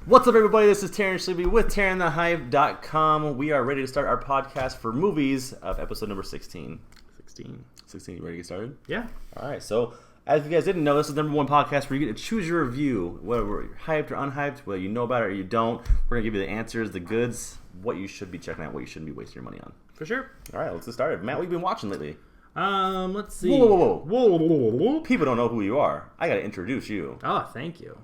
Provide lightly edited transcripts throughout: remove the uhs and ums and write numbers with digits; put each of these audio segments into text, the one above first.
What's up, everybody? This is Taryn with TarynTheHype.com. We are ready to start our podcast for movies of episode number 16. 16. You ready to get started? Yeah. All right. So, as you guys didn't know, this is the number one podcast where you get to choose your review, whether you're hyped or unhyped, whether you know about it or you don't. We're going to give you the answers, the goods, what you should be checking out, what you shouldn't be wasting your money on. For sure. All right. Let's get started. Matt, what have you been watching lately? Let's see. Whoa. People don't know who you are. I got to introduce you. Oh, thank you.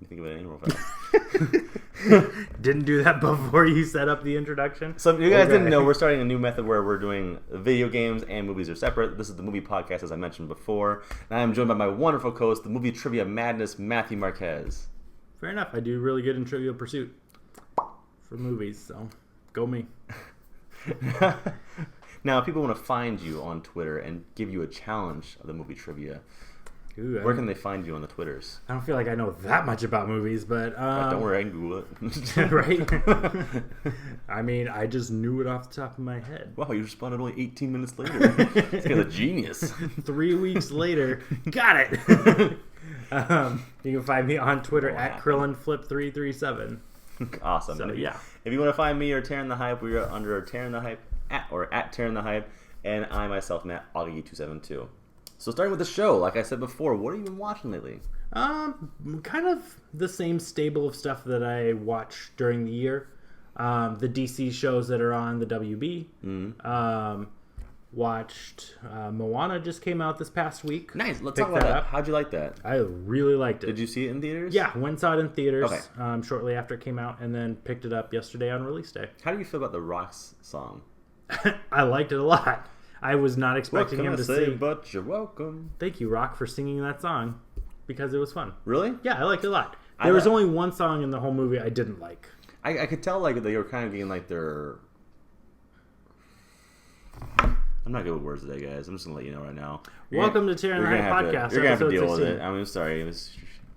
You think of it real fast. Didn't do that before you set up the introduction. So if you guys didn't know, we're starting a new method where we're doing video games and movies are separate. This is the movie podcast, as I mentioned before. And I am joined by my wonderful co-host, the movie trivia madness, Matthew Marquez. Fair enough. I do really good in Trivial Pursuit for movies, so go me. Now, if people want to find you on Twitter and give you a challenge of the movie trivia, where can they find you on the Twitters? I don't feel like I know that much about movies, but... don't worry, I can Google it. Right? I mean, I just knew it off the top of my head. Wow, you responded only 18 minutes later. This guy's a genius. 3 weeks later, got it! You can find me on Twitter at KrillinFlip337. Awesome. So, yeah. If you want to find me or Taryn the Hype, we are under Taryn the Hype at Taryn the Hype, and I myself, Matt Augie272. So starting with the show, like I said before, what have you been watching lately? Kind of the same stable of stuff that I watch during the year. The DC shows that are on the WB. Mm-hmm. Watched Moana just came out this past week. Nice. Let's talk about that. How'd you like that? I really liked it. Did you see it in theaters? Yeah, went and saw it in theaters shortly after it came out, and then picked it up yesterday on release day. How do you feel about the Rock's song? I liked it a lot. I was not expecting him to sing. But you're welcome. Thank you, Rock, for singing that song because it was fun. Really? Yeah, I liked it a lot. There was only one song in the whole movie I didn't like. I could tell like they were kind of getting like their... I'm not good with words today, guys. I'm just going to let you know right now. Welcome to Taryn the Hype Podcast. You're going to have to deal 16. with it. I'm sorry.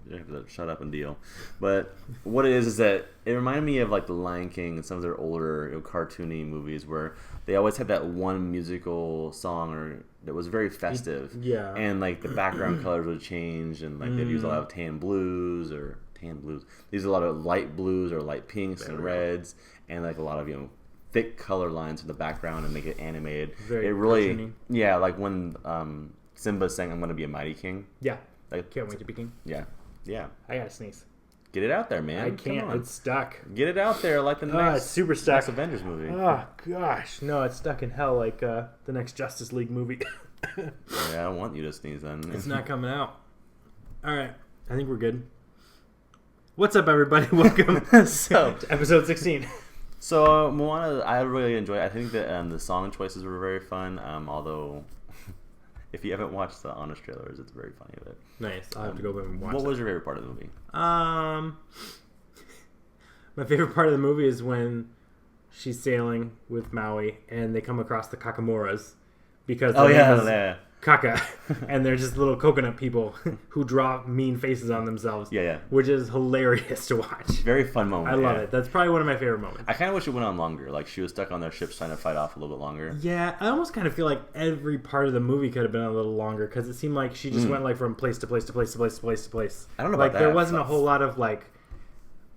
You have to shut up and deal. But what it is that it reminded me of like The Lion King and some of their older cartoony movies where they always had that one musical song that was very festive. Yeah. And like the background colors would change and like they'd use a lot of tan blues. They use a lot of light blues or light pinks and reds and like a lot of, thick color lines in the background and make it animated. Very cartoony. Yeah, like when Simba sang "I'm Gonna Be a Mighty King." Yeah. Like, can't wait to be king. Yeah. I gotta sneeze. Get it out there, man. I can't. It's stuck. Get it out there like the next, it's super stuck. next Avengers movie. Oh, gosh. No, it's stuck in hell like the next Justice League movie. Yeah, I don't want you to sneeze then. It's not coming out. All right. I think we're good. What's up, everybody? Welcome to episode 16. So, Moana, I really enjoyed it. I think that the song choices were very fun, although... If you haven't watched the Honest trailers, it's very funny. But nice. I'll have to go back and watch What was your favorite part of the movie? My favorite part of the movie is when she's sailing with Maui and they come across the Kakamuras because Kaka, and they're just little coconut people who draw mean faces on themselves. Yeah. Which is hilarious to watch. Very fun moment. I love it. That's probably one of my favorite moments. I kind of wish it went on longer. Like she was stuck on their ships trying to fight off a little bit longer. Yeah, I almost kind of feel like every part of the movie could have been a little longer because it seemed like she just went like from place to place to place to place to place to place. I don't know about that. There wasn't a whole lot of like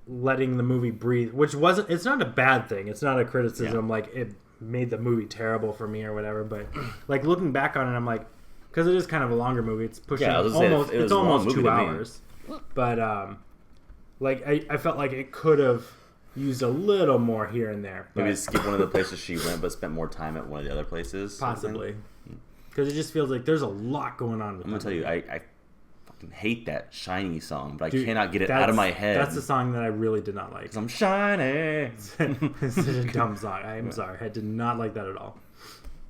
letting the movie breathe, which wasn't. It's not a bad thing. It's not a criticism. Yeah. Like it made the movie terrible for me or whatever. But like looking back on it, I'm like. Because it is kind of a longer movie. It's pushing it's almost 2 hours. But I felt like it could have used a little more here and there. Maybe skip one of the places she went, but spent more time at one of the other places. Possibly. Because it just feels like there's a lot going on with I'm going to tell you, I fucking hate that Shiny song, but Dude, I cannot get it out of my head. That's a song that I really did not like. Because I'm shiny. It's such a dumb song. I'm sorry. I did not like that at all.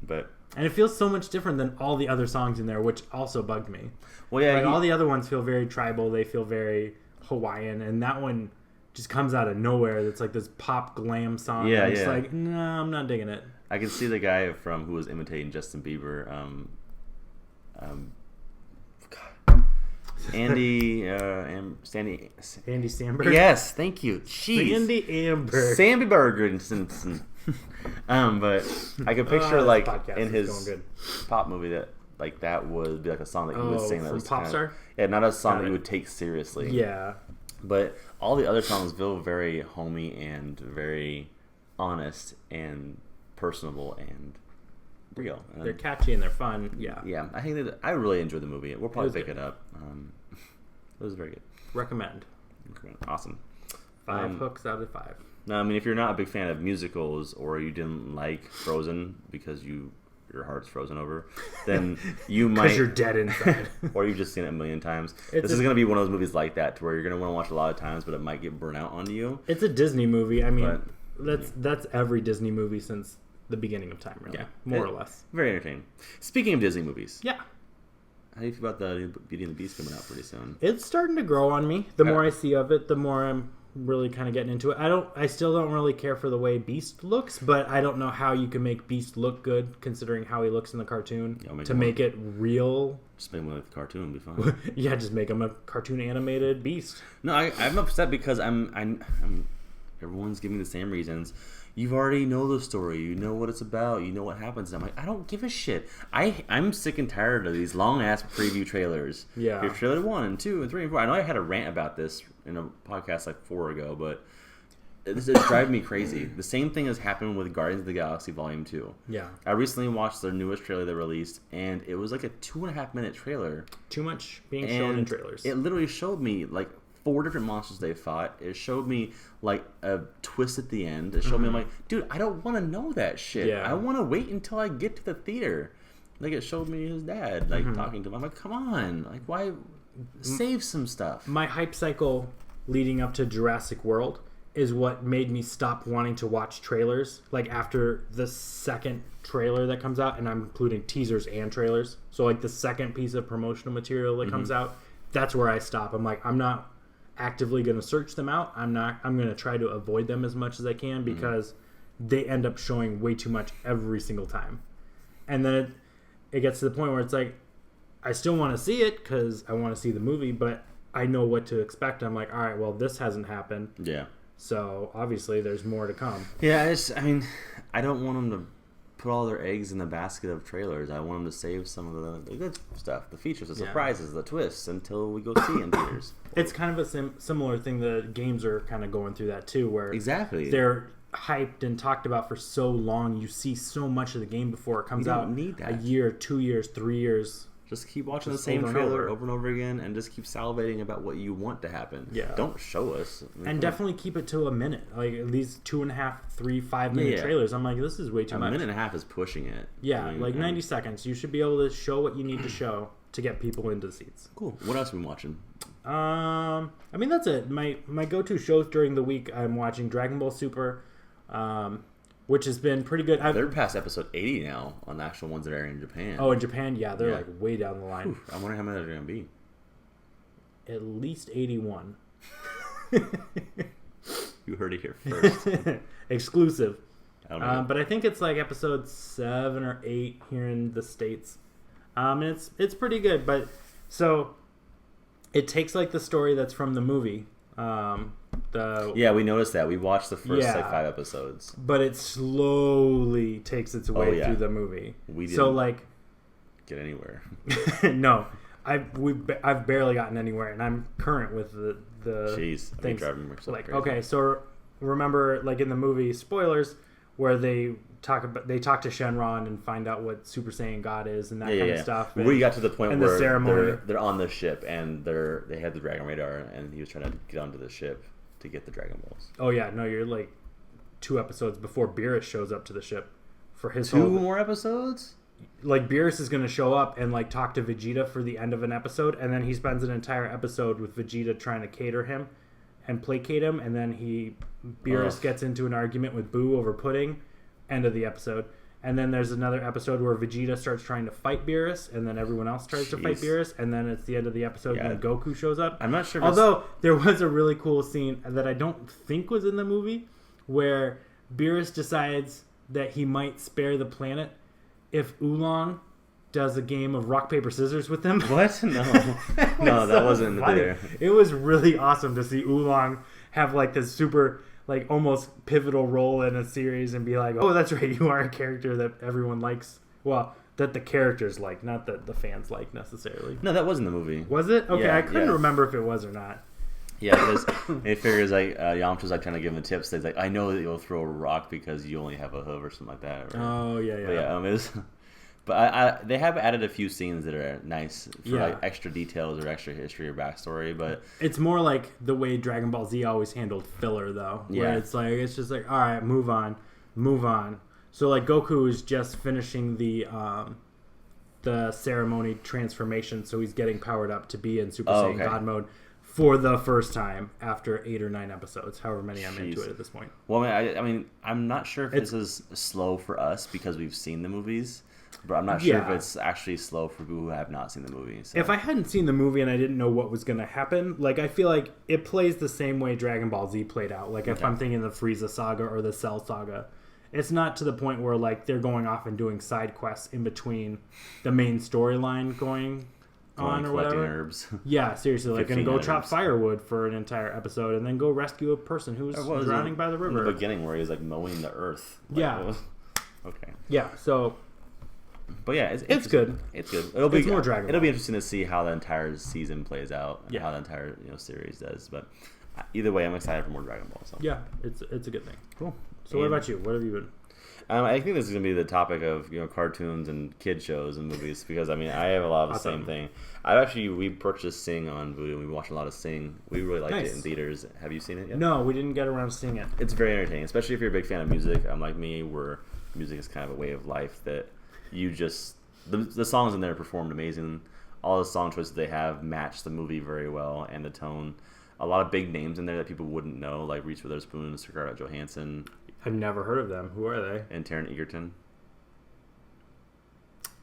But... And it feels so much different than all the other songs in there, which also bugged me. Well, yeah, all the other ones feel very tribal. They feel very Hawaiian, and that one just comes out of nowhere. It's like this pop glam song. Yeah, It's like, no, I'm not digging it. I can see the guy who was imitating Justin Bieber. Andy Samberg. Yes, thank you. Jeez. Sandy Amberg. Sammy Bergerson. But I could picture like in his pop movie that would be like a song that he would sing. That from was Popstar. Not a song that he would take seriously. Yeah. But all the other songs feel very homey and very honest and personable and real. And they're catchy and they're fun. Yeah. Yeah, I think that I really enjoyed the movie. We'll probably pick it up. It was very good. Recommend. Awesome. 5 hooks out of 5. Now, I mean, if you're not a big fan of musicals or you didn't like Frozen because your heart's frozen over, then you might... Because you're dead inside. Or you've just seen it a million times. This is going to be one of those movies like that to where you're going to want to watch a lot of times, but it might get burnt out on you. It's a Disney movie. I mean, that's every Disney movie since the beginning of time, really. Yeah. More or less. Very entertaining. Speaking of Disney movies. Yeah. How do you feel about the Beauty and the Beast coming out pretty soon? It's starting to grow on me. The more I see of it, the more I'm really kind of getting into it. I still don't really care for the way Beast looks, but I don't know how you can make Beast look good considering how he looks in the cartoon to make it real. Just make him like the cartoon and be fine. Yeah, just make him a cartoon animated Beast. No, I'm upset because I'm everyone's giving the same reasons. You already know the story. You know what it's about. You know what happens. I'm like, I don't give a shit. I'm sick and tired of these long-ass preview trailers. Yeah. Here's trailer 1 and 2 and 3 and 4. I know I had a rant about this in a podcast like 4 ago, but it's driving me crazy. The same thing has happened with Guardians of the Galaxy Volume 2. Yeah. I recently watched their newest trailer they released, and it was like a 2.5-minute trailer. Too much being shown in trailers. It literally showed me, like, 4 different monsters they fought. It showed me like a twist at the end. It showed me, I'm like, dude, I don't want to know that shit. Yeah. I want to wait until I get to the theater. Like, it showed me his dad like talking to him. I'm like, come on, like, why save some stuff? My hype cycle leading up to Jurassic World is what made me stop wanting to watch trailers. Like after the second trailer that comes out, and I'm including teasers and trailers. So like the second piece of promotional material that comes out, that's where I stop. I'm like, I'm not actively going to search them out. I'm going to try to avoid them as much as I can because they end up showing way too much every single time. And then it gets to the point where it's like, I still want to see it because I want to see the movie, but I know what to expect. I'm like, all right, well, this hasn't happened. Yeah. So obviously there's more to come. Yeah, I mean, I don't want them to put all their eggs in the basket of trailers. I want them to save some of the good stuff, the features, the surprises, the twists, until we go see it in theaters. It's kind of a similar thing. The games are kind of going through that too, where they're hyped and talked about for so long. You see so much of the game before it comes out. Need that. A year, 2 years, 3 years. Just keep watching the same trailer over and over again, and just keep salivating about what you want to happen. Yeah. Don't show us. And definitely keep it to a minute. Like these 2.5, 3, 5 minute trailers. I'm like, this is way too much. A minute and a half is pushing it. Yeah, I mean, like 90 seconds. You should be able to show what you need to show to get people into the seats. Cool. What else have you been watching? I mean, that's it. My go-to shows during the week, I'm watching Dragon Ball Super, which has been pretty good. They're past episode 80 now on the actual ones that are in Japan. Oh, in Japan, yeah, they're like way down the line. Whew, I wonder how many they're going to be. At least 81. You heard it here first. Exclusive. I don't know. But I think it's like episode 7 or 8 here in the States. And it's pretty good. But so it takes like the story that's from the movie. We noticed that. We watched the first 5 episodes, but it slowly takes its way through the movie. We didn't get anywhere. No, I've barely gotten anywhere, and I'm current with the Jeez, things. Driving myself like crazy. Okay, so remember, like in the movie, spoilers, where they talk to Shenron and find out what Super Saiyan God is and that kind of stuff. We got to the point where the ceremony. They're on the ship and they had the Dragon Radar, and he was trying to get onto the ship to get the Dragon Balls. Oh yeah, no, you're like 2 episodes before Beerus shows up to the ship for his 2 more episodes. Like Beerus is going to show up and like talk to Vegeta for the end of an episode, and then he spends an entire episode with Vegeta trying to cater him and placate him, and then Beerus gets into an argument with Boo over pudding. End of the episode. And then there's another episode where Vegeta starts trying to fight Beerus, and then everyone else tries to fight Beerus, and then it's the end of the episode when Goku shows up. I'm not sure. Although there was a really cool scene that I don't think was in the movie, where Beerus decides that he might spare the planet if Oolong does a game of rock paper scissors with him. What? No, that wasn't there. It was really awesome to see Oolong have like this super, like almost pivotal role in a series and be like, oh, that's right, you are a character that everyone likes. Well, that the characters like, not that the fans like necessarily. No, that wasn't the movie. Was it? Okay, Yeah, I couldn't remember if it was or not. Yeah, because it figures like Yamcha's like trying to give him the tips. He's like, I know that you'll throw a rock because you only have a hoof or something like that. Right? Oh yeah. But yeah, but they have added a few scenes that are nice for like extra details or extra history or backstory. But it's more like the way Dragon Ball Z always handled filler, though. Where it's just like, all right, move on. So like Goku is just finishing the ceremony transformation, so he's getting powered up to be in Super Saiyan God mode for the first time after 8 or 9 episodes, however many I'm into it at this point. Well, I mean, I'm not sure if this is slow for us because we've seen the movies, but I'm not sure if it's actually slow for people who have not seen the movie. So. If I hadn't seen the movie and I didn't know what was going to happen, like I feel like it plays the same way Dragon Ball Z played out. Like if I'm thinking the Frieza saga or the Cell saga, it's not to the point where like they're going off and doing side quests in between the main storyline going on or whatever. Herbs. Yeah, seriously, like gonna go chop firewood for an entire episode and then go rescue a person who's drowning by the river. In the beginning, where he's like mowing the earth. Like, okay. Yeah. So. But yeah, it's good. It's good. It's more Dragon Ball. It'll be interesting to see how the entire season plays out. And how the entire series does. But either way, I'm excited for more Dragon Ball. So. Yeah, it's a good thing. Cool. So what about you? What have you been? I think this is going to be the topic of cartoons and kid shows and movies because I mean I have a lot of the same thing. We purchased Sing on Vudu and we watched a lot of Sing. We really liked it in theaters. Have you seen it yet? No, we didn't get around to seeing it. It's very entertaining, especially if you're a big fan of music. Like me, where music is kind of a way of life that you just the songs in there performed amazing. All the song choices they have match the movie very well and the tone. A lot of big names in there that people wouldn't know, like Reese Witherspoon, Scarlett Johansson. I've never heard of them. Who are they? And Taron Egerton.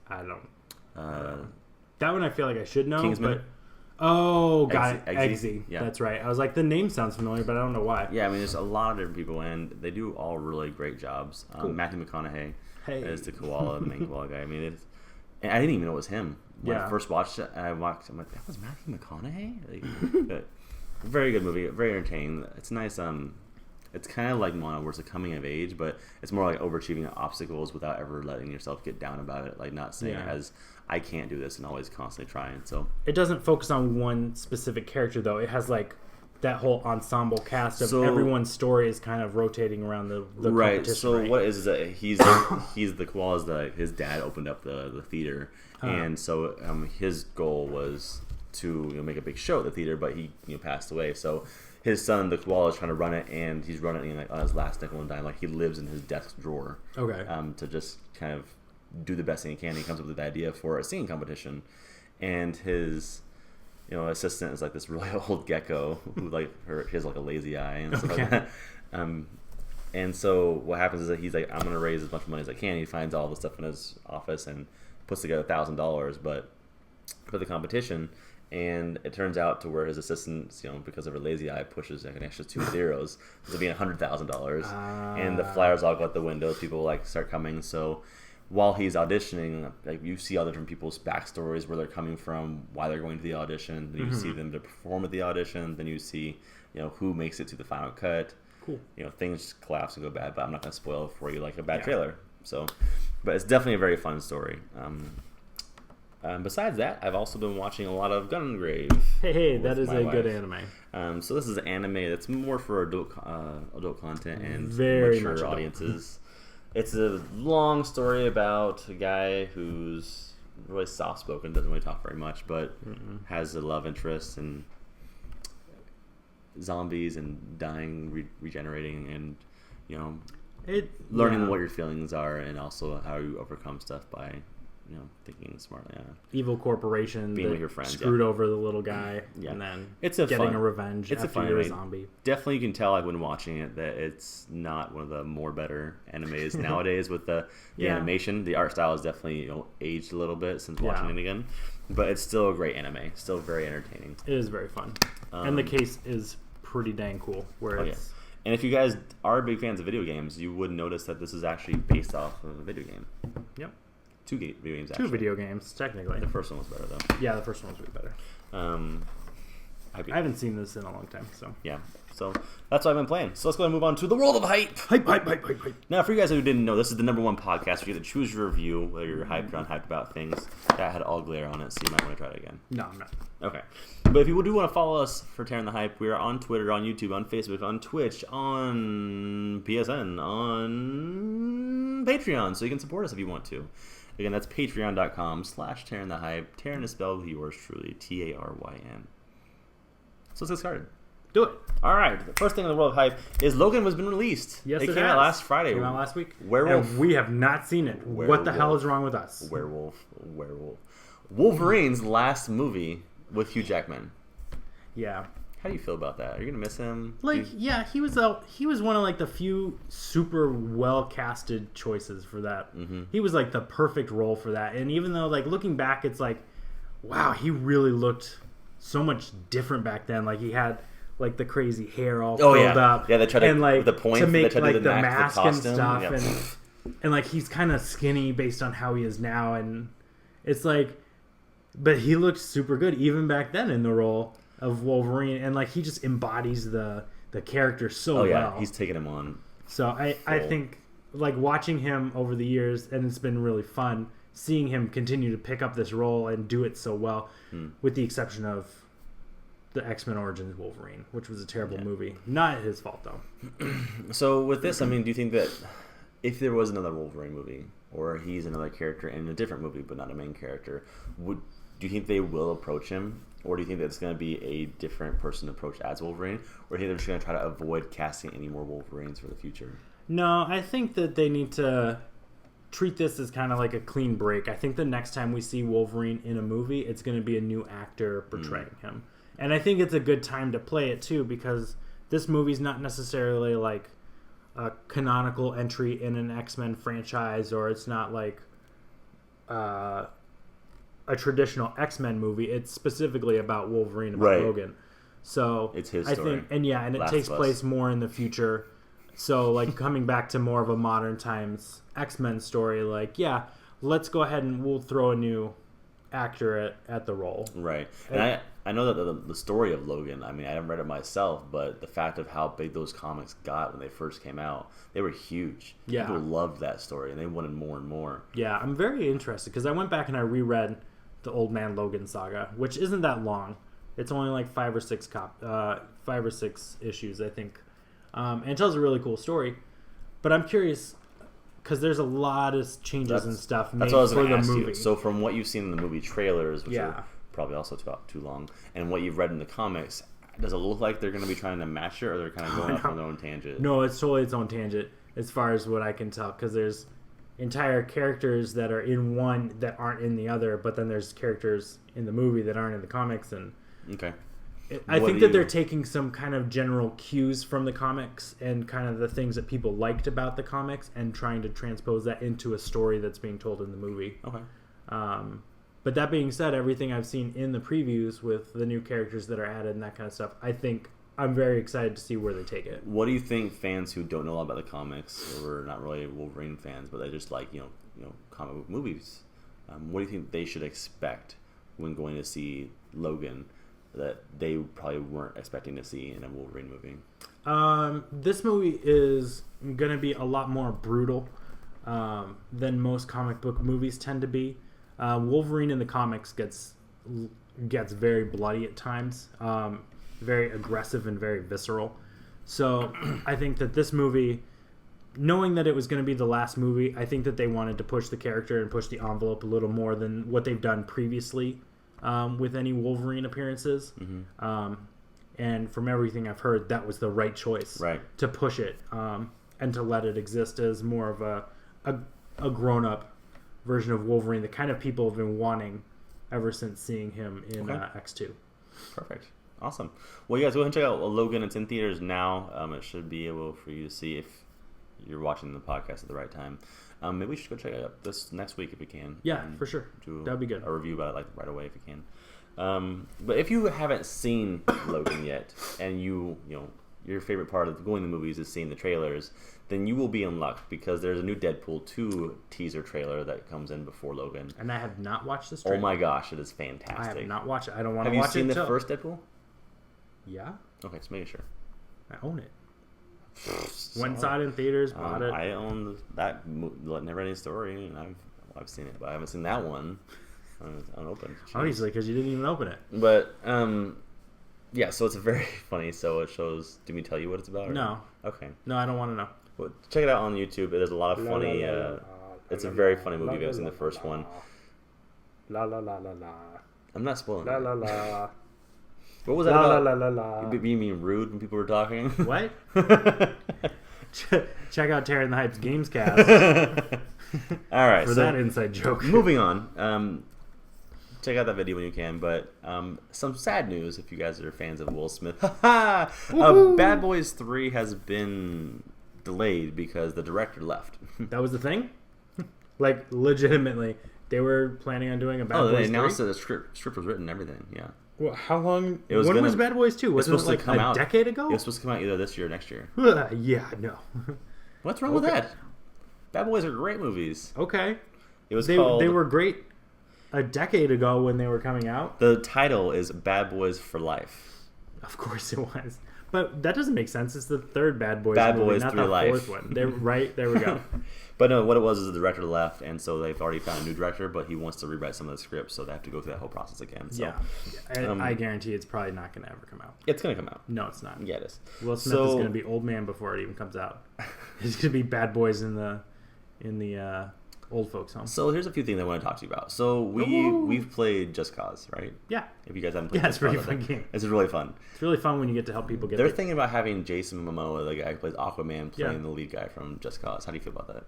I don't. That one I feel like I should know. Kingsman. But got it. Eggsy. Yeah, that's right. I was like, the name sounds familiar, but I don't know why. Yeah, I mean, there's a lot of different people, and they do all really great jobs. Cool. Matthew McConaughey is the koala, the main koala guy. I mean, and I didn't even know it was him. When I first watched it, I'm like, that was Matthew McConaughey? Like, very good movie, very entertaining. It's nice. It's kind of like Moana, where it's a coming of age, but it's more like overachieving obstacles without ever letting yourself get down about it. Like not saying it as I can't do this and always constantly trying. So it doesn't focus on one specific character though. It has like that whole ensemble cast of everyone's story is kind of rotating around the competition. So what is that? He's the koala's his dad opened up the theater, and so his goal was to make a big show at the theater, but he passed away. So his son, the koala, is trying to run it, and he's running it on his last nickel and dime. Like he lives in his desk drawer. Okay. To just kind of do the best thing he can. He comes up with the idea for a singing competition, and his assistant is like this really old gecko who he has like a lazy eye and stuff like that. And so what happens is that he's like, I'm gonna raise as much money as I can. He finds all the stuff in his office and puts together $1,000, but for the competition. And it turns out to where his assistant, because of her lazy eye, pushes like an extra 2 zeros, to being $100,000. And the flyers all go out the windows. People start coming. So while he's auditioning, you see all the different people's backstories, where they're coming from, why they're going to the audition. Then you see them to perform at the audition. Then you see, who makes it to the final cut. Cool. Things collapse and go bad, but I'm not going to spoil it for you like a bad trailer. So, but it's definitely a very fun story. Besides that, I've also been watching a lot of Gungrave. Hey, that is a good anime. So this is an anime that's more for adult content and very mature audiences. It's a long story about a guy who's really soft-spoken, doesn't really talk very much, but has a love interest and zombies and dying, regenerating, and learning what your feelings are and also how you overcome stuff by thinking smartly. Evil corporation being with your friends, screwed over the little guy, and then getting a revenge after you're a zombie. Definitely, you can tell when watching it that it's not one of the more better animes nowadays with the animation. The art style is definitely aged a little bit since watching it again, but it's still a great anime. Still very entertaining. It is very fun, and the case is pretty dang cool. And if you guys are big fans of video games, you would notice that this is actually based off of a video game. Yep. 2 video games, actually. 2 video games, technically. The first one was better, though. Yeah, the first one was way better. hypey. I haven't seen this in a long time, so. Yeah. So that's what I've been playing. So let's go ahead and move on to the world of hype. Hype, hype, hype, hype, hype. Now, for you guys who didn't know, this is the #1 podcast where you get to choose your review, whether you're hyped or unhyped about things. That had all glare on it, so you might want to try it again. No, I'm not. Okay. But if you do want to follow us for Tearing the Hype, we are on Twitter, on YouTube, on Facebook, on Twitch, on PSN, on Patreon, so you can support us if you want to. Again, that's patreon.com/TarynTheHype. Tarin is spelled with yours truly, Taryn. So let's get started. Do it. All right. The first thing in the world of hype is Logan has been released. Yes, it it came has. out last Friday. Came out last week. Werewolf. And we have not seen it. What the hell is wrong with us? Werewolf. Wolverine's last movie with Hugh Jackman. Yeah. How do you feel about that? Are you gonna miss him? Like, yeah, he was one of like the few super well casted choices for that. Mm-hmm. He was like the perfect role for that. And even though like looking back, it's like, wow, he really looked so much different back then. Like he had like the crazy hair all curled up. Yeah, they tried to and like with the points to make they tried like to the mask mask the and costume. stuff, and like he's kind of skinny based on how he is now, and it's like, but he looked super good even back then in the role of Wolverine, and like he just embodies the character so well. He's taking him on. So I think like watching him over the years, and it's been really fun seeing him continue to pick up this role and do it so well, with the exception of the X-Men Origins Wolverine, which was a terrible movie. Not his fault, though. So with this, I mean, do you think that if there was another Wolverine movie, or he's another character in a different movie but not a main character, do you think they will approach him? Or do you think that it's going to be a different person approach as Wolverine? Or do you think they're just going to try to avoid casting any more Wolverines for the future? No, I think that they need to treat this as kind of like a clean break. I think the next time we see Wolverine in a movie, it's going to be a new actor portraying him. And I think it's a good time to play it, too, because this movie's not necessarily like a canonical entry in an X-Men franchise, or it's not like a traditional X-Men movie. It's specifically about Wolverine, about Logan. So it's his I story. think, and it takes place more in the future. So like coming back to more of a modern times X-Men story, like let's go ahead and we'll throw a new actor at the role. Right. And I know that the story of Logan, I mean, I haven't read it myself, but the fact of how big those comics got when they first came out, they were huge. Yeah. People loved that story, and they wanted more and more. Yeah, I'm very interested, because I went back and I reread the Old Man Logan saga, which isn't that long. It's only like 5 or 6 issues, I think. And it tells a really cool story. But I'm curious, because there's a lot of changes and stuff made for the movie. So from what you've seen in the movie trailers, which are probably also too long, and what you've read in the comics, does it look like they're going to be trying to match it, or they're kind of going off on their own tangent? No, it's totally its own tangent, as far as what I can tell, because there's entire characters that are in one that aren't in the other, but then there's characters in the movie that aren't in the comics, and okay. I think that they're taking some kind of general cues from the comics and kind of the things that people liked about the comics and trying to transpose that into a story that's being told in the movie. Okay. But that being said, everything I've seen in the previews with the new characters that are added and that kind of stuff, I think I'm very excited to see where they take it. What do you think fans who don't know a lot about the comics, or not really Wolverine fans, but they just like comic book movies, what do you think they should expect when going to see Logan that they probably weren't expecting to see in a Wolverine movie? This movie is going to be a lot more brutal than most comic book movies tend to be. Wolverine in the comics gets very bloody at times, very aggressive and very visceral. So I think that this movie, knowing that it was going to be the last movie, I think that they wanted to push the character and push the envelope a little more than what they've done previously with any Wolverine appearances. Mm-hmm. And from everything I've heard, that was the right choice, to push it and to let it exist as more of a grown-up version of Wolverine, the kind of people have been wanting ever since seeing him in X2. Perfect. Awesome. Well, you guys go ahead and check out Logan. It's in theaters now. It should be able for you to see if you're watching the podcast at the right time. Maybe we should go check it out this next week if we can. Yeah, for sure. That'd be good. A review about it right away if you can. But if you haven't seen Logan yet, and your favorite part of going to the movies is seeing the trailers, then you will be in luck, because there's a new Deadpool 2 teaser trailer that comes in before Logan. And I have not watched this trailer. Oh my gosh, it is fantastic. I have not watched it. I don't want to watch it. Have you seen the first Deadpool? Yeah. Okay, just making sure. I own it. Went and saw it in theaters, bought it. I own that Never-Ending Story, and I've seen it, but I haven't seen that one. Unopened. Jeez. Obviously, because you didn't even open it. But yeah. So it's very funny. So it shows. Do we tell you what it's about? Or? No. Okay. No, I don't want to know. Well, check it out on YouTube. It is a lot of funny. It's a very funny movie. If you haven't seen the first one. La la la la la. I'm not spoiling. La la la. What was that la, about? La la la la. You being rude when people were talking? What? Check out TarynTheHype's Gamescast. All right. For that inside joke. Moving on. Check out that video when you can. But some sad news if you guys are fans of Will Smith. Bad Boys 3 has been delayed because the director left. That was the thing? Like, legitimately. They were planning on doing a Bad Boys 3? They announced that the script was written and everything. Yeah. Well, how long? When was Bad Boys 2? Was it like a decade ago? It was supposed to come out either this year or next year. Yeah, no. What's wrong with that? Bad Boys are great movies. Okay. It was they were great a decade ago when they were coming out. The title is Bad Boys for Life. Of course it was. But that doesn't make sense. It's the third Bad Boys movie, Boys not 3 the Life. fourth one. Right, there we go. But no, what it was is the director left, and so they've already found a new director, but he wants to rewrite some of the scripts, so they have to go through that whole process again. So, yeah. I guarantee it's probably not going to ever come out. It's going to come out. No, it's not. Yeah, it is. Will Smith is going to be old man before it even comes out. He's going to be Bad Boys in the old folks home. So here's a few things I want to talk to you about. So we've played Just Cause, right? Yeah. If you guys haven't played Just Cause, it's a really fun game. It's really fun. It's really fun when you get to help people get They're thinking about having Jason Momoa, the guy who plays Aquaman, playing the lead guy from Just Cause. How do you feel about that?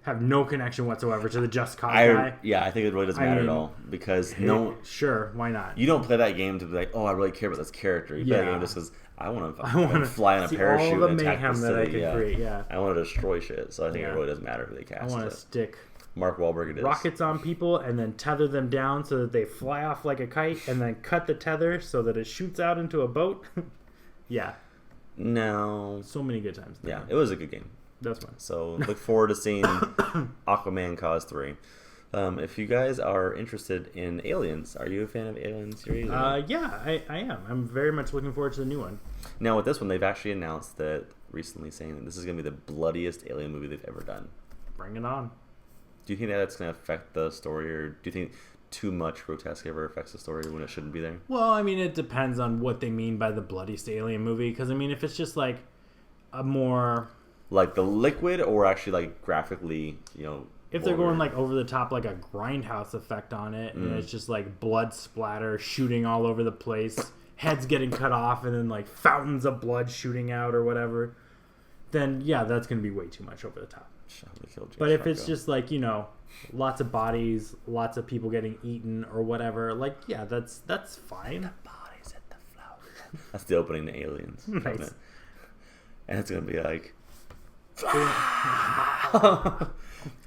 Have no connection whatsoever to the Just Cause guy. Yeah, I think it really doesn't matter at all because sure, why not? You don't play that game to be like, oh, I really care about this character. You play that game just because I want to fly in a parachute all the and attack mayhem the that I city. can create. Yeah, I want to destroy shit. So I think it really doesn't matter who they cast. I want to stick Mark Wahlberg. It is rockets on people and then tether them down so that they fly off like a kite, and then cut the tether so that it shoots out into a boat. Yeah. No. So many good times. Yeah, it was a good game. That's fine. So look forward to seeing Aquaman Cause 3. If you guys are interested in Aliens, are you a fan of Alien series? Yeah, I am. I'm very much looking forward to the new one. Now with this one, they've actually announced that recently, saying that this is going to be the bloodiest Alien movie they've ever done. Bring it on. Do you think that's going to affect the story, or do you think too much grotesque ever affects the story when it shouldn't be there? Well, I mean, it depends on what they mean by the bloodiest Alien movie. Because, I mean, if it's just like a more... Like the liquid, or actually like graphically, if they're going like over the top, like a grindhouse effect on it, and it's just like blood splatter shooting all over the place, heads getting cut off, and then like fountains of blood shooting out or whatever, then yeah, that's going to be way too much over the top. But if it's just like, lots of bodies, lots of people getting eaten or whatever, like, yeah, that's fine. The bodies at the flower. That's the opening to Aliens. Nice. And it's going to be like... I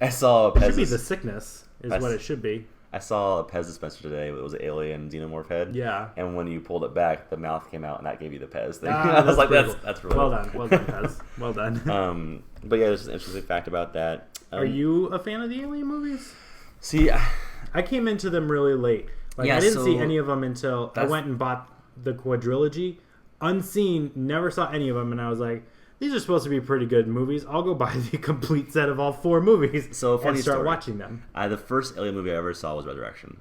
saw a Pez. It should be the sickness is what it should be. I saw a Pez dispenser today. It was an alien xenomorph head. Yeah. And when you pulled it back, the mouth came out, and that gave you the Pez thing. I was like, that's really well done. Well done, Pez. Well done. But yeah, there's an interesting fact about that. Are you a fan of the Alien movies? See, I came into them really late. Like, I didn't see any of them until I went and bought the quadrilogy. Unseen, never saw any of them, and I was like, these are supposed to be pretty good movies. I'll go buy the complete set of all 4 movies and start watching them. The first Alien movie I ever saw was Resurrection.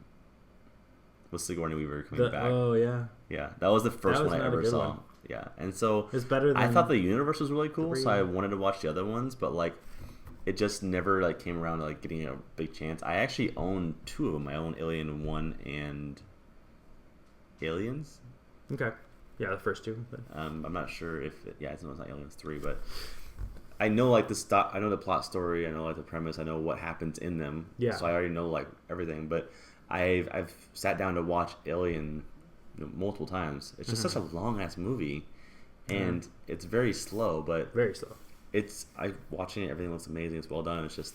With Sigourney Weaver coming back. Oh, yeah. Yeah, that was the first one I ever saw. One. Yeah, and so it's better than I thought the universe was really cool, so I wanted to watch the other ones, but like it just never like came around to like getting a big chance. I actually own 2 of them. I own Alien 1 and Aliens. Okay. Yeah, the first 2. But... I'm not sure if it's not Aliens 3, but I know like I know the plot story, I know like the premise, I know what happens in them. Yeah. So I already know like everything, but I've sat down to watch Alien multiple times. It's just such a long ass movie, and it's very slow, but very slow. Watching it, everything looks amazing. It's well done. It's just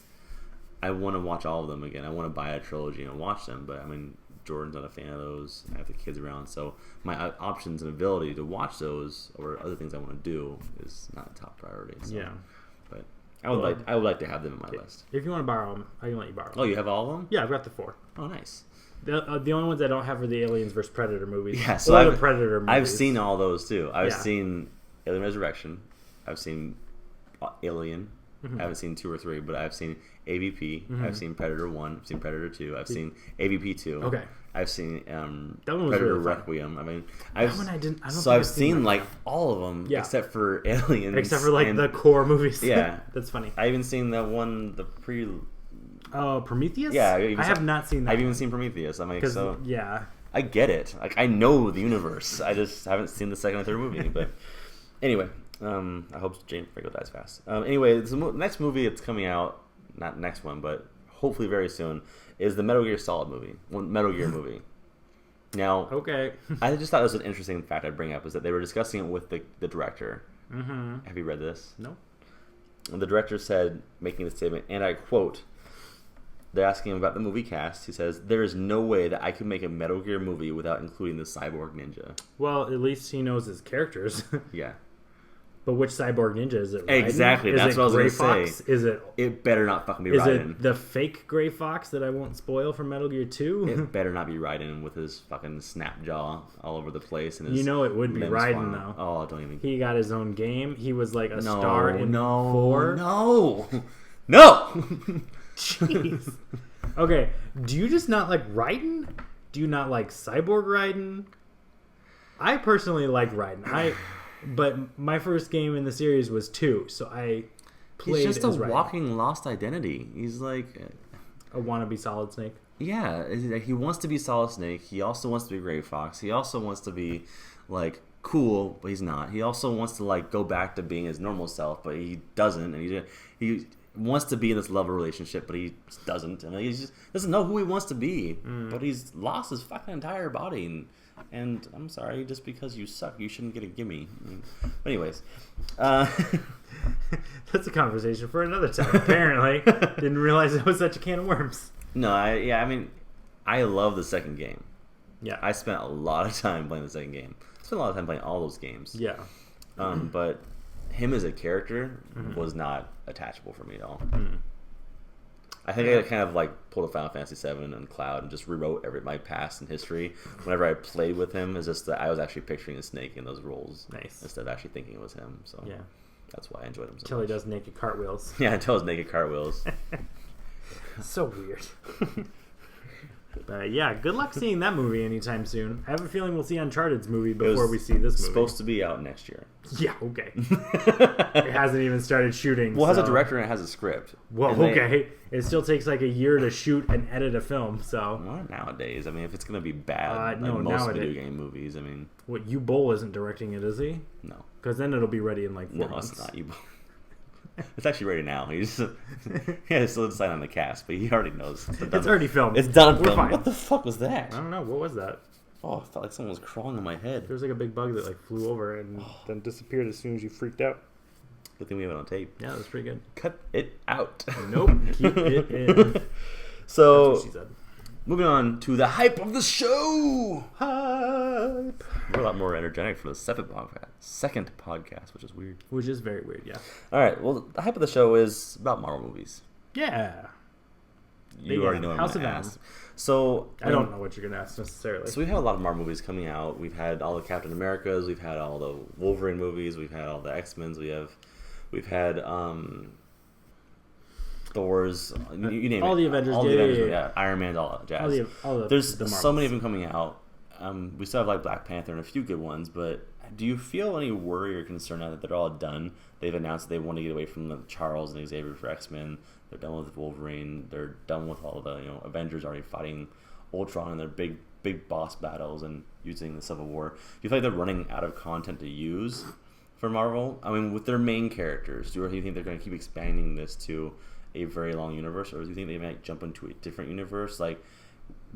I want to watch all of them again. I want to buy a trilogy and watch them, but I mean, Jordan's not a fan of those. I have the kids around, so my options and ability to watch those or other things I want to do is not a top priority. So. Yeah, but I would like to have them in my list. If you want to borrow them, I can let you borrow them. Oh, you have all of them? Yeah, I've got the 4. Oh, nice. The only ones I don't have are the Aliens vs Predator movies. Yeah, so the Predator movies. I've seen all those too. I've seen Alien Resurrection. I've seen Alien. Mm-hmm. I haven't seen 2 or 3, but I've seen AVP. Mm-hmm. I've seen Predator 1. I've seen Predator 2. I've seen AVP 2. Okay. I've seen that one was Predator really Requiem. I mean, that one I didn't. I don't so I've seen like all of them except for Aliens. Except for like the core movies. Yeah, that's funny. I even seen that one, the pre. Oh, Prometheus. Yeah, I have not seen that. I've even seen Prometheus. I'm like, so yeah. I get it. Like I know the universe. I just haven't seen the second and third movie. But anyway, I hope James Franco dies fast. Anyway, the next movie that's coming out, not next one, but hopefully very soon, is the Metal Gear Solid movie. Metal Gear movie. Now, okay. I just thought it was an interesting fact I'd bring up is that they were discussing it with the director. Mm-hmm. Have you read this? No. And the director said, making the statement, and I quote, they're asking him about the movie cast. He says, "There is no way that I could make a Metal Gear movie without including the cyborg ninja." Well, at least he knows his characters. Yeah. But which cyborg ninja is it? Raiden? Exactly. That's what I was going to say. Is it? It better not fucking be Raiden. Is Raiden. it the fake Gray Fox that I won't spoil from Metal Gear 2? It better not be Raiden with his fucking snap jaw all over the place and his. You know it would be Raiden though. Oh, don't even. He got his own game. He was like a star in 4. No. Jeez. Okay. Do you just not like Raiden? Do you not like Cyborg Raiden? I personally like Raiden. But my first game in the series was 2, so I played He's just as a Raiden. walking lost identity. He's like a wannabe Solid Snake. Yeah, he wants to be Solid Snake. He also wants to be Gray Fox. He also wants to be like cool, but he's not. He also wants to like go back to being his normal self, but he doesn't. And he wants to be in this love relationship, but he doesn't. And he just doesn't know who he wants to be. But he's lost his fucking entire body. And I'm sorry, just because you suck, you shouldn't get a gimme. But anyways. That's a conversation for another time, apparently. Didn't realize it was such a can of worms. No, I mean, I love the second game. Yeah. I spent a lot of time playing the second game. I spent a lot of time playing all those games. Yeah. But him as a character was not attachable for me at all. I think I kind of like pulled a Final Fantasy VII and Cloud and just rewrote my past and history. Whenever I played with him, it's just that I was actually picturing a Snake in those roles. Nice. Instead of actually thinking it was him. So yeah, that's why I enjoyed him so until much. he does naked cartwheels. Yeah, until his naked cartwheels. So weird. But yeah, good luck seeing that movie anytime soon. I have a feeling we'll see Uncharted's movie before we see this movie. Supposed to be out next year. Yeah, okay. It hasn't even started shooting. Well, it has a director and it has a script. Well, okay. It still takes like a year to shoot and edit a film, so. Not nowadays. I mean, if it's going to be bad, no, like most nowadays. video game movies, I mean. What, Bowl isn't directing it, is he? No. Because then it'll be ready in like 4 months. No, it's not Bowl. It's actually ready now. He's still deciding on the cast, but he already knows. It's already filmed. It's done. We're fine. What the fuck was that? I don't know. What was that? Oh, I felt like someone was crawling on my head. There was like a big bug that like flew over and then disappeared as soon as you freaked out. Good thing we have it on tape. Yeah, that's pretty good. Cut it out. Nope. Keep it in. So, that's what she said. Moving on to the hype of the show. Hype. We're a lot more energetic for the second podcast, which is weird. Which is very weird, yeah. All right. Well, the hype of the show is about Marvel movies. Yeah. You already know what I'm going to ask. So I don't know what you're going to ask necessarily. So we've had a lot of Marvel movies coming out. We've had all the Captain Americas. We've had all the Wolverine movies. We've had all the X-Men's. We've had Thor's. You name all it. The Avengers. All the Avengers. Yeah. Iron Man. All that jazz. There's so many of them coming out. We still have like Black Panther and a few good ones, but do you feel any worry or concern now that they're all done? They've announced that they want to get away from Charles and Xavier for X-Men. They're done with Wolverine. They're done with all the Avengers already fighting Ultron in their big boss battles and using the Civil War. Do you feel like they're running out of content to use for Marvel? I mean, with their main characters, do you think they're going to keep expanding this to a very long universe, or do you think they might jump into a different universe? Like,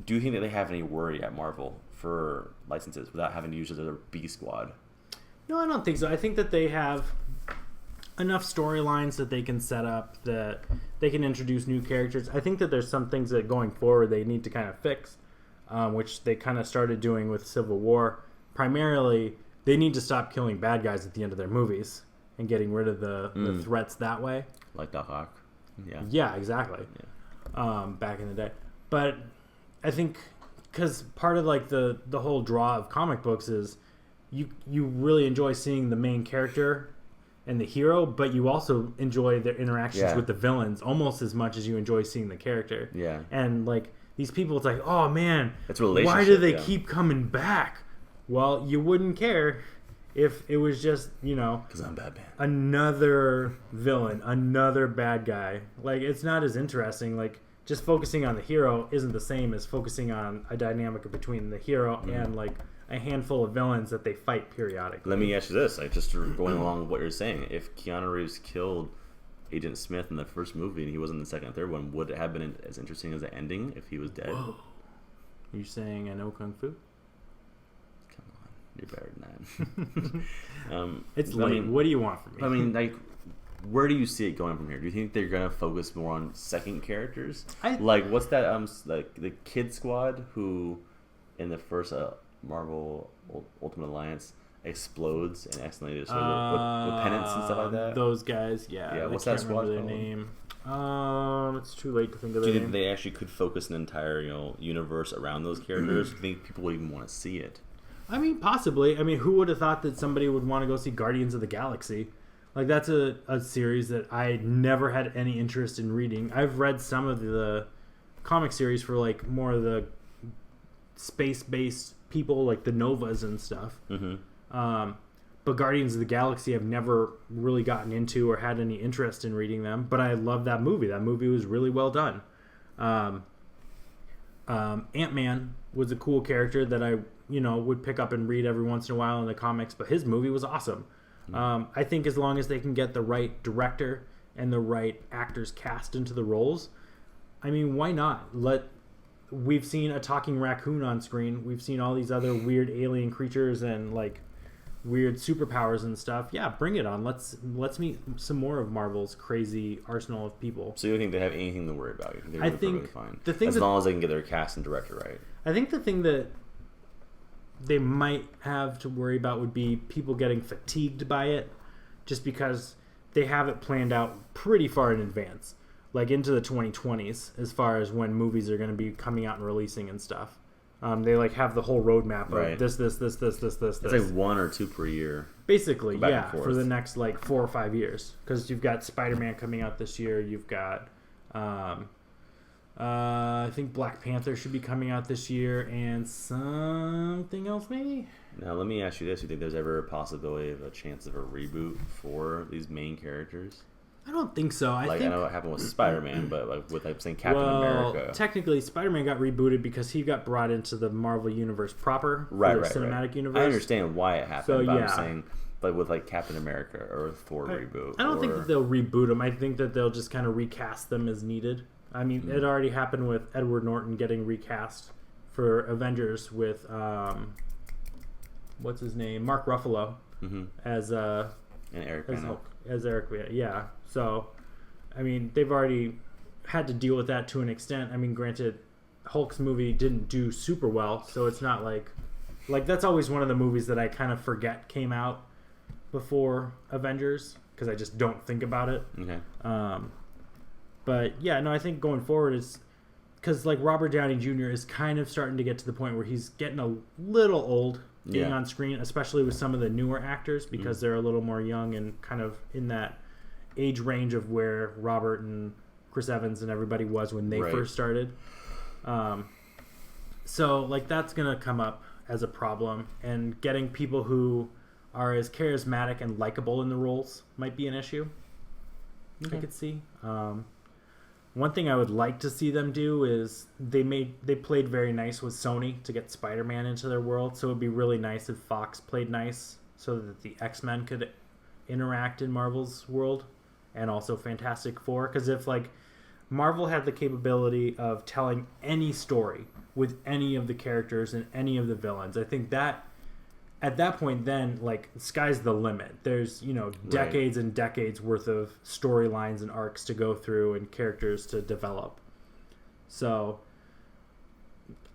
do you think that they have any worry at Marvel for licenses without having to use their B squad? No, I don't think so. I think that they have enough storylines that they can set up, that they can introduce new characters. I think that there's some things that going forward they need to kind of fix, which they kind of started doing with Civil War. Primarily, they need to stop killing bad guys at the end of their movies and getting rid of the threats that way. Like Doc Ock. Yeah. Yeah, exactly. Yeah. Back in the day. But I think because part of like the whole draw of comic books is you really enjoy seeing the main character and the hero, but you also enjoy their interactions with the villains almost as much as you enjoy seeing the character. Yeah. And like these people, it's like, oh man, it's relationship. Why do they keep coming back? Well, you wouldn't care if it was just, because I'm Batman. Another villain, another bad guy. Like, it's not as interesting. Like, just focusing on the hero isn't the same as focusing on a dynamic between the hero and like a handful of villains that they fight periodically. Let me ask you this, like, just going along with what you're saying, if Keanu Reeves killed Agent Smith in the first movie and he was in the second and third one, would it have been as interesting as the ending if he was dead? Whoa. Are you saying I know Kung Fu? Come on, you're better than that. It's late. What do you want from me? I mean, like, where do you see it going from here? Do you think they're gonna focus more on second characters? Like, what's that? Like the Kid Squad who, in the first Marvel Ultimate Alliance, explodes and accidentally with penance and stuff like that. Those guys, yeah. What's that squad their called? Name. It's too late to think of their it. Do you think they actually could focus an entire universe around those characters? Do you think people would even want to see it? I mean, possibly. I mean, who would have thought that somebody would want to go see Guardians of the Galaxy? Like, that's a series that I never had any interest in reading. I've read some of the comic series for, like, more of the space-based people, like the Novas and stuff. Mm-hmm. But Guardians of the Galaxy I've never really gotten into or had any interest in reading them. But I love that movie. That movie was really well done. Ant-Man was a cool character that I, would pick up and read every once in a while in the comics. But his movie was awesome. I think as long as they can get the right director and the right actors cast into the roles, I mean, why not? We've seen a talking raccoon on screen. We've seen all these other weird alien creatures and like weird superpowers and stuff. Yeah, bring it on. Let's meet some more of Marvel's crazy arsenal of people. So you don't think they have anything to worry about? I think fine. As long as they can get their cast and director right. I think the thing that they might have to worry about would be people getting fatigued by it, just because they have it planned out pretty far in advance, like into the 2020s, as far as when movies are going to be coming out and releasing and stuff. They like have the whole roadmap of this. It's like 1 or 2 per year. Basically, yeah, for the next like 4 or 5 years, because you've got Spider-Man coming out this year. You've got I think Black Panther should be coming out this year, and something else maybe. Now, let me ask you this: you think there's ever a possibility of a chance of a reboot for these main characters? I don't think so. I know what happened with Spider-Man, but like with saying Captain America. Technically, Spider-Man got rebooted because he got brought into the Marvel universe proper, right, cinematic universe. I understand why it happened, but I'm saying, like with like Captain America or Thor reboot. I don't think that they'll reboot them. I think that they'll just kind of recast them as needed. I mean, it already happened with Edward Norton getting recast for Avengers with what's his name, Mark Ruffalo, as and Eric Bana. As Eric Bana. Yeah. So, I mean, they've already had to deal with that to an extent. I mean, granted, Hulk's movie didn't do super well, so it's not like that's always one of the movies that I kind of forget came out before Avengers because I just don't think about it. Okay. But yeah, no, I think going forward is because like Robert Downey Jr. is kind of starting to get to the point where he's getting a little old being on screen, especially with some of the newer actors because they're a little more young and kind of in that age range of where Robert and Chris Evans and everybody was when they first started. So like that's gonna come up as a problem, and getting people who are as charismatic and likable in the roles might be an issue. I could see. One thing I would like to see them do is they played very nice with Sony to get Spider-Man into their world, so it would be really nice if Fox played nice so that the X-Men could interact in Marvel's world, and also Fantastic Four, because if like Marvel had the capability of telling any story with any of the characters and any of the villains, I think that at that point, then, like, sky's the limit. There's, decades and decades worth of storylines and arcs to go through and characters to develop. So,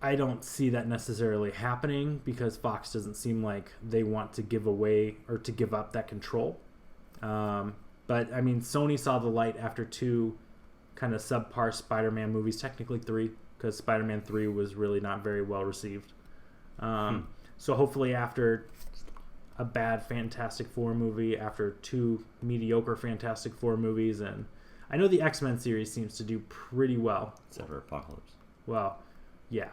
I don't see that necessarily happening because Fox doesn't seem like they want to give away or to give up that control. But, I mean, Sony saw the light after 2 kind of subpar Spider-Man movies, technically 3, because Spider-Man 3 was really not very well received. So hopefully after a bad Fantastic Four movie, after 2 mediocre Fantastic Four movies, and I know the X-Men series seems to do pretty well. Except for Apocalypse. Well, yeah.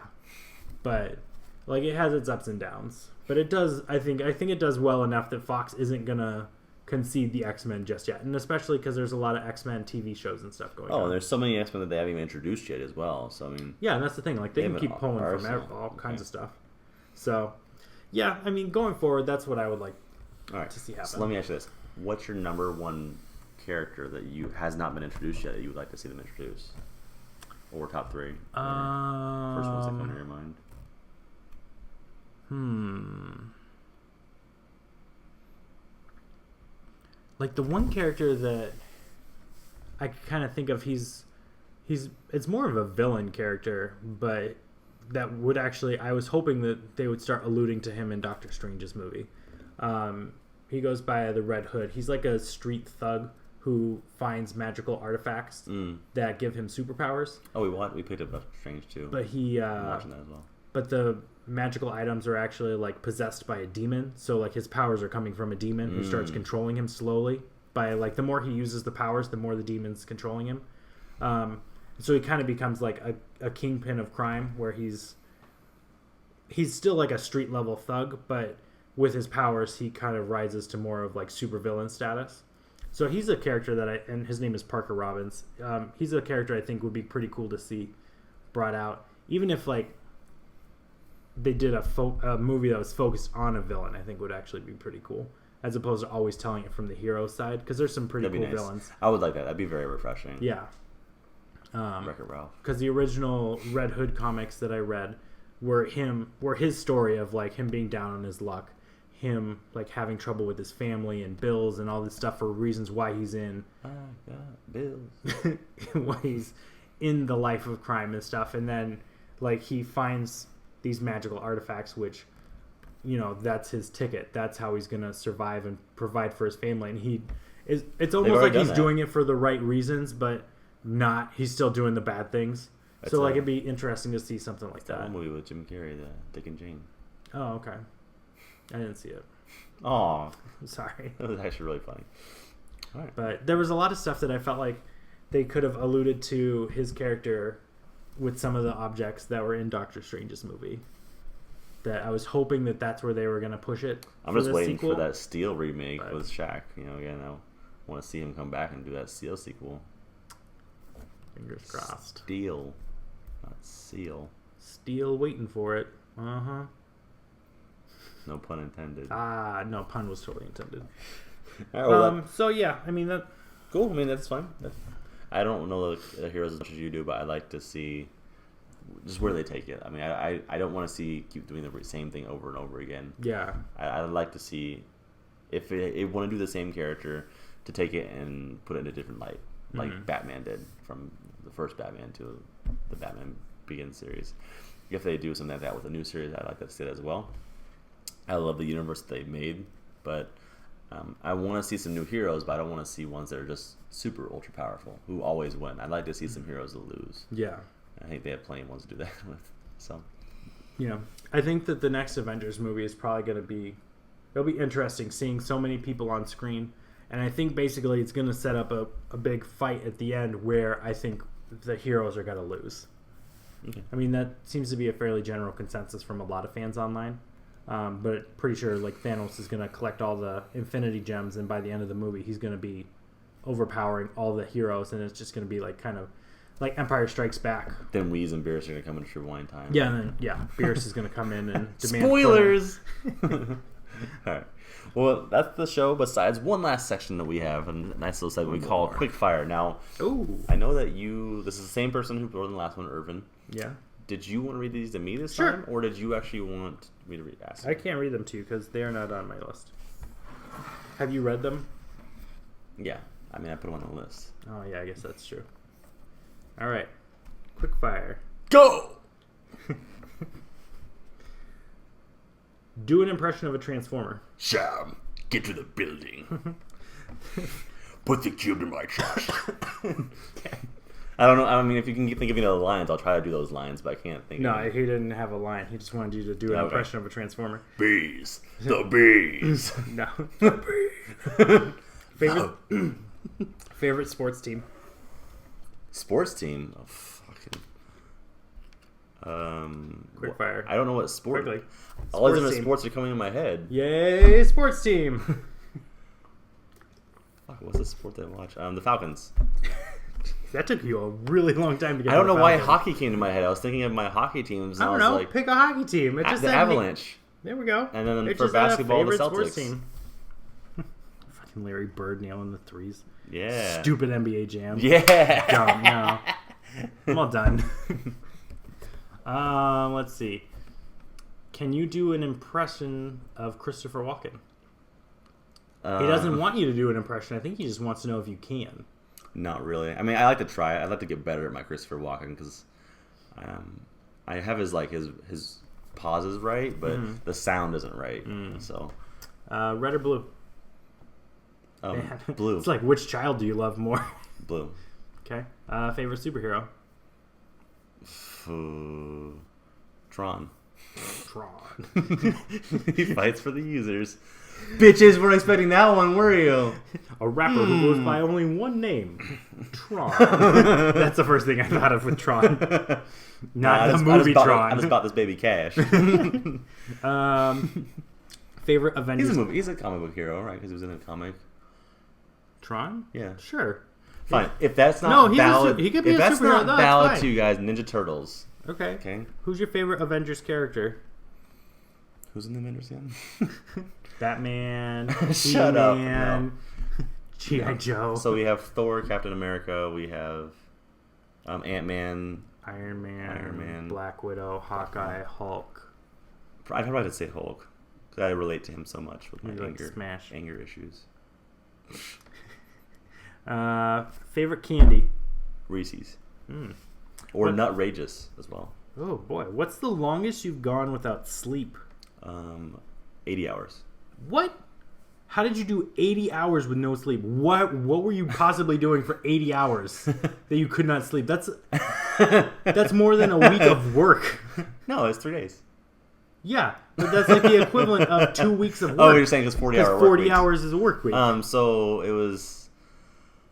But like it has its ups and downs. But it does, I think it does well enough that Fox isn't going to concede the X-Men just yet. And especially because there's a lot of X-Men TV shows and stuff going on. Oh, and there's so many X-Men that they haven't even introduced yet as well. So, I mean... Yeah, and that's the thing. Like, they can keep pulling from all kinds of stuff. So, yeah, I mean, going forward, that's what I would like to see happen. So let me ask you this. What's your number one character that has not been introduced yet that you would like to see them introduce? Or top 3? First ones that come to your mind. Like the one character that I kind of think of, it's more of a villain character, but that would actually, I was hoping that they would start alluding to him in Doctor Strange's movie. He goes by the Red Hood. He's like a street thug who finds magical artifacts that give him superpowers. Oh, we picked up Doctor Strange too. But I'm watching that as well. But the magical items are actually like possessed by a demon, so like his powers are coming from a demon who starts controlling him slowly. By like the more he uses the powers, the more the demon's controlling him. So he kind of becomes like a kingpin of crime, where he's still like a street level thug, but with his powers he kind of rises to more of like supervillain status. So he's a character and his name is Parker Robbins. He's a character I think would be pretty cool to see brought out, even if like they did a movie that was focused on a villain. I think would actually be pretty cool, as opposed to always telling it from the hero side, because there's some pretty cool villains. I would like that. That'd be very refreshing. Yeah. Wreck-It Ralph. Because the original Red Hood comics that I read were his story of like him being down on his luck, him like having trouble with his family and bills and all this stuff for reasons why he's in. I got bills. Why he's in the life of crime and stuff, and then like he finds these magical artifacts, which, you know, that's his ticket. That's how he's gonna survive and provide for his family. And it's almost like he's doing it for the right reasons, but he's still doing the bad things. So like it'd be interesting to see something like that. That movie with Jim Carrey, the Dick and Jane. Oh, okay. I didn't see it. Oh, sorry. That was actually really funny. All right. But there was a lot of stuff that I felt like they could have alluded to his character with some of the objects that were in Doctor Strange's movie. That I was hoping that that's where they were going to push it. I'm just waiting for that Steel remake with Shaq. You know, again, I want to see him come back and do that Steel sequel. Fingers crossed. Steel, not Seal. Steel waiting for it. Uh-huh. No pun intended. No, pun was totally intended. Right, well, so yeah, I mean that. Cool. I mean that's fine. I don't know the heroes as much as you do, but I like to see just where they take it. I mean, I don't want to keep doing the same thing over and over again. Yeah. I like to see if it want to do the same character, to take it and put it in a different light, like Batman did from the first Batman to the Batman Begins series. If they do something like that with a new series, I'd like to see that as well. I love the universe they made, but I want to see some new heroes, but I don't want to see ones that are just super ultra powerful who always win. I'd like to see some heroes that lose. Yeah, I think they have plenty of ones to do that with. So, yeah, I think that the next Avengers movie is probably going to it'll be interesting seeing so many people on screen, and I think basically it's going to set up a big fight at the end where I think the heroes are going to lose. Okay. I mean, that seems to be a fairly general consensus from a lot of fans online. But pretty sure like Thanos is going to collect all the Infinity Gems, and by the end of the movie he's going to be overpowering all the heroes, and it's just going to be like kind of like Empire Strikes Back. Then Wheeze and Beerus are going to come into True Wine Time. Yeah, and then Beerus is going to come in and demand spoilers. All right. Well, that's the show. Besides one last section that we have, a nice little segment we call Quick Fire. Now, I know that this is the same person who wrote the last one, Irvin. Yeah. Did you want to read these to me this time, or did you actually want me to ask them? I can't read them to you because they are not on my list. Have you read them? Yeah. I mean, I put them on the list. Oh, yeah, I guess that's true. All right. Quick fire. Go! Do an impression of a Transformer. Sam, get to the building. Put the cube in my chest. Okay. I don't know. I mean, if you can think of any other lines, I'll try to do those lines, but I can't think. No, of any. he didn't have a line. He just wanted you to do an impression of a Transformer. Bees, the bees. No, the bees. Favorite sports team. Sports team. Oh, fucking. Quick fire. I don't know what sport. Quickly. All these different sports are coming in my head. Yay, sports team. Fuck, what's the sport that I watch? The Falcons. That took you a really long time to get. I don't know why hockey came to my head. I was thinking of my hockey teams. And I don't know. Like, pick a hockey team. It just the Avalanche. There we go. And then for basketball, the Celtics. Team. Fucking Larry Bird nailing the threes. Yeah. Stupid NBA Jam. Yeah. Dumb. No. I'm all done. Let's see. Can you do an impression of Christopher Walken? He doesn't want you to do an impression. I think he just wants to know if you can. Not really. I mean, I like to try it. I'd like to get better at my Christopher Walken because I have his pauses right, but the sound isn't right. So, red or blue? Blue. It's like, which child do you love more? Blue. Okay. Favorite superhero? Tron. Tron. He fights for the users. Bitches weren't expecting that one, were you? A rapper who goes by only one name. Tron. That's the first thing I thought of with Tron. Not the movie Tron. I just bought this baby cash. Favorite Avengers? He's a comic book hero, right? Because he was in a comic. Tron? Yeah. Sure. Fine. If that's not valid, he could be if a that's superhero, not valid to you guys, Ninja Turtles. Okay. Who's your favorite Avengers character? Who's in the Avengers again? Batman. Shut up. No. G.I. Joe. So we have Thor, Captain America. We have Ant-Man. Iron Man. Black Widow. Hawkeye. Hulk. I'd probably say Hulk. Because I relate to him so much with my Smash. anger issues. Favorite candy? Reese's. Or Nutrageous as well. Oh boy. What's the longest you've gone without sleep? 80 hours. What? How did you do 80 hours with no sleep? What were you possibly doing for 80 hours that you could not sleep? That's more than a week of work. No, it's 3 days. Yeah, but that's like the equivalent of 2 weeks of work. Oh, you're saying it's 40 hours. 40 hours is a work week. So it was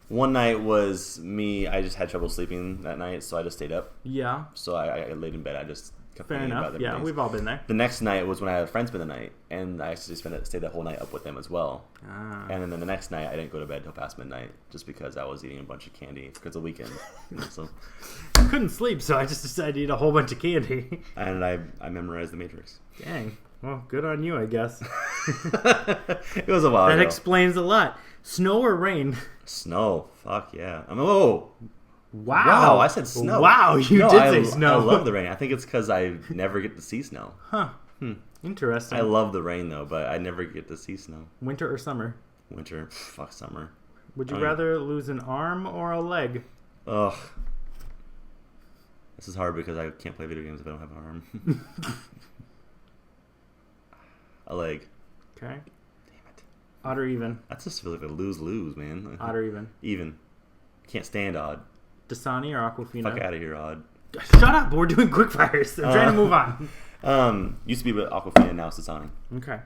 one night was me. I just had trouble sleeping that night, so I just stayed up. Yeah. So I laid in bed. I just kept Fair thinking enough. about Yeah, we've all been there. The next night was when I had a friend spend the night, and I actually stayed the whole night up with them as well. And then the next night, I didn't go to bed till past midnight, just because I was eating a bunch of candy because it's a weekend. So I couldn't sleep, so I just decided to eat a whole bunch of candy. And I memorized the Matrix. Dang. Well, good on you, I guess. It was a while ago. That explains a lot. Snow or rain? Snow. Fuck yeah. Wow. Wow. I said snow. Wow, you did say snow. I love the rain. I think it's because I never get to see snow. Huh. Interesting. I love the rain, though, but I never get to see snow. Winter or summer? Winter. Fuck summer. Would you rather lose an arm or a leg? Ugh. This is hard because I can't play video games if I don't have an arm. A leg. Okay. Damn it. Odd or even? That's just like a lose-lose, man. Odd or even? Even. Can't stand odd. Dasani or Aquafina? Fuck out of here, odd. Shut up! We're doing quick fires. I'm trying to move on. Used to be with Aquafina, now it's Dasani. Okay.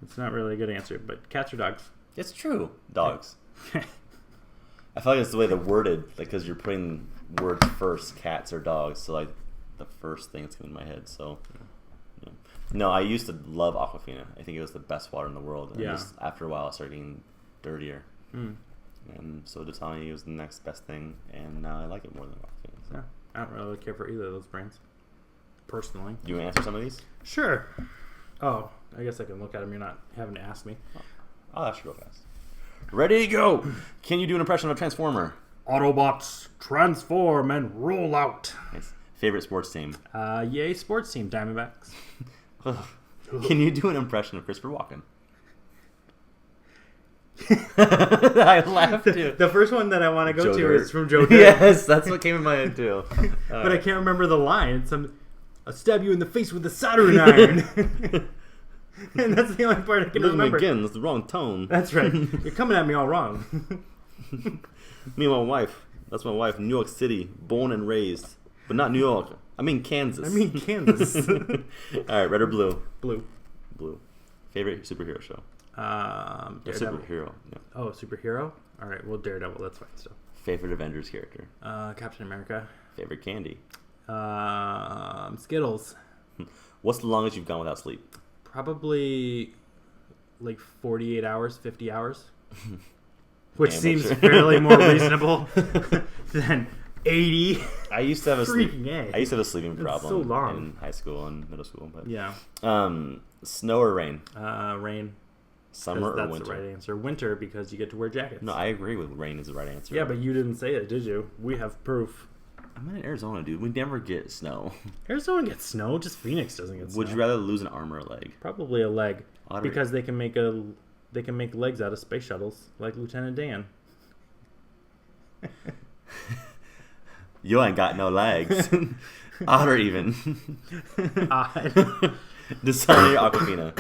It's not really a good answer, but cats or dogs? It's true. Dogs. I feel like it's the way they're worded, like, because you're putting words first, cats or dogs. So, like, the first thing that's coming to my head. So, yeah. No, I used to love Aquafina. I think it was the best water in the world. And just after a while, it started getting dirtier. And so Dasani was the next best thing, and now I like it more than Aquafina. So. Yeah, I don't really care for either of those brands, personally. You want to answer some of these? Sure. Oh, I guess I can look at them. You're not having to ask me. I'll ask you real fast. Ready, go! Can you do an impression of a Transformer? Autobots, transform and roll out. Nice. Favorite sports team? Yay, sports team, Diamondbacks. Can you do an impression of Christopher Walken? I laughed too. The first one that I want to go to is from Joe Dirt. Yes, that's what came in my head too. But I can't remember the line. I'll stab you in the face with a soldering iron. And that's the only part I can remember. Again, that's the wrong tone. That's right. You're coming at me all wrong. Me and my wife That's my wife. New York City, born and raised, but not New York. I mean Kansas. All right, red or blue? Blue. Blue. Favorite superhero show? Daredevil. Superhero. Yeah. Oh, superhero. All right. Well, Daredevil. That's fine still. Favorite Avengers character? Captain America. Favorite candy? Skittles. What's the longest you've gone without sleep? Probably like 48 hours, 50 hours. Which Amateur. seems fairly more reasonable than 80. I used to have a sleeping problem so long. in high school and middle school. But Yeah. Snow or rain? Rain. Summer or That's winter? the right answer. Winter, because you get to wear jackets. No, I agree with rain is the right answer. Yeah, but you didn't say it, did you? We have proof. I'm in Arizona, dude. We never get snow. Arizona gets snow, just Phoenix doesn't get snow. Would you rather lose an arm or a leg? Probably a leg. Otter. Because they can make legs out of space shuttles, like Lieutenant Dan. You ain't got no legs. Otter even. Dasani or Aquafina?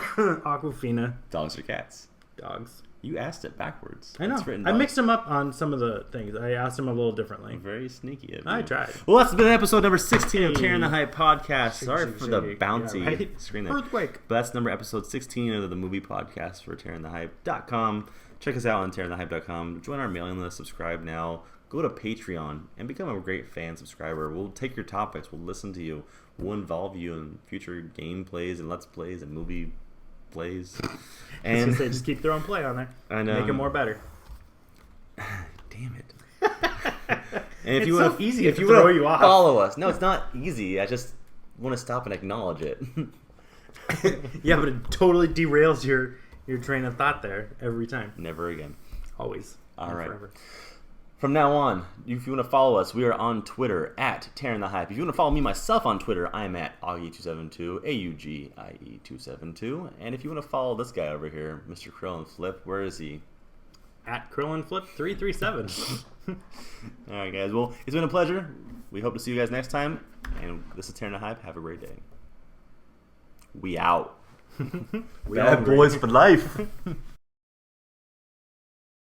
Aquafina. Dogs or cats? Dogs. You asked it backwards. I know. I mixed them up on some of the things. I asked them a little differently. Very sneaky of you. I tried. Well, that's been episode number 16 of Tearing the Hype podcast. Sorry Shake, for the shake. bouncy Yeah, right? screen there. Earthquake. But that's episode 16 of the movie podcast for TarynTheHype.com. Check us out on TarynTheHype.com. Join our mailing list. Subscribe now. Go to Patreon and become a great fan subscriber. We'll take your topics. We'll listen to you. We'll involve you in future gameplays and let's plays and movie plays. And just keep throwing play on there. I know. Make it more better. Damn it. And if It's you so want easy if to you throw want you to off. follow us. No, it's not easy. I just want to stop and acknowledge it. Yeah, but it totally derails your train of thought there every time. Never again. Always. All And right. Forever. From now on, if you want to follow us, we are on Twitter at TarynTheHype. If you want to follow me myself on Twitter, I'm at Augie272, AUGIE272. And if you want to follow this guy over here, Mr. Krill and Flip, where is he? At Krillin Flip 337. All right, guys. Well, it's been a pleasure. We hope to see you guys next time. And this is Tearing the Hype. Have a great day. We out. We Bad all agree. boys for life.